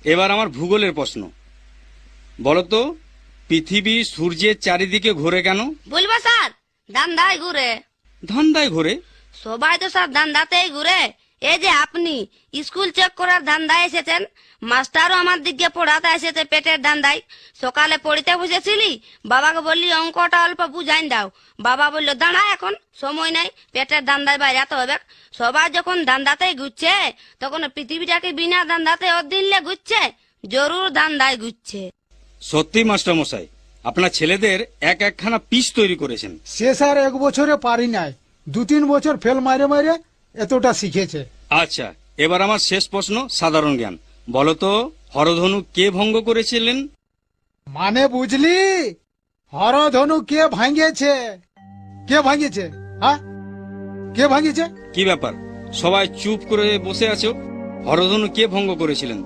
এবার আমার ভূগোলের প্রশ্ন, বলতো পৃথিবী সূর্যের চারিদিকে ঘোরে কেন? বলবো স্যার, ধান্দায় ঘুরে। ধান্দায় ঘোরে? সবাই তো স্যার ধান্দাতেই ঘুরে। এই যে আপনি স্কুল চেক করার ধান্দায় এসেছেন, মাস্টারও আমার দিকে পড়াতে এসেছে পেটের ধান্দায়। সকালে পড়িতে বসেছিলি, বাবাকে বললি অঙ্কটা অল্প বুঝাইন দাও, বাবা বললো দাঁড়া এখন সময় নাই, পেটের ধান্দায় বাইরাতে হবে। সবাই যখন ধান্দাতেই ঘুরছে, তখন পৃথিবীটাকে বিনা ধান্দাতে অদিনলে ঘুরছে, জরুর ধান্দায় ঘুরছে। সত্যি মাস্টার মশাই, আপনার ছেলেদের এক একখানা পিস তৈরি করেছেন। সে স্যার 1 বছরে পারি নাই, 2-3 বছর ফেল মারে মারে এতটা শিখেছে। আচ্ছা, এবার আমার শেষ প্রশ্ন, সাধারণ জ্ঞান। বলতো হরধনু কে ভঙ্গ করেছিলেন? মানে বুঝলি, হরধনু কে ভাঙিয়েছে? কে ভাঙিয়েছে? হ্যাঁ, কে ভাঙিয়েছে? কি ব্যাপার, সবাই চুপ করে বসে আছো? হরধনু কে ভঙ্গ করেছিলেন?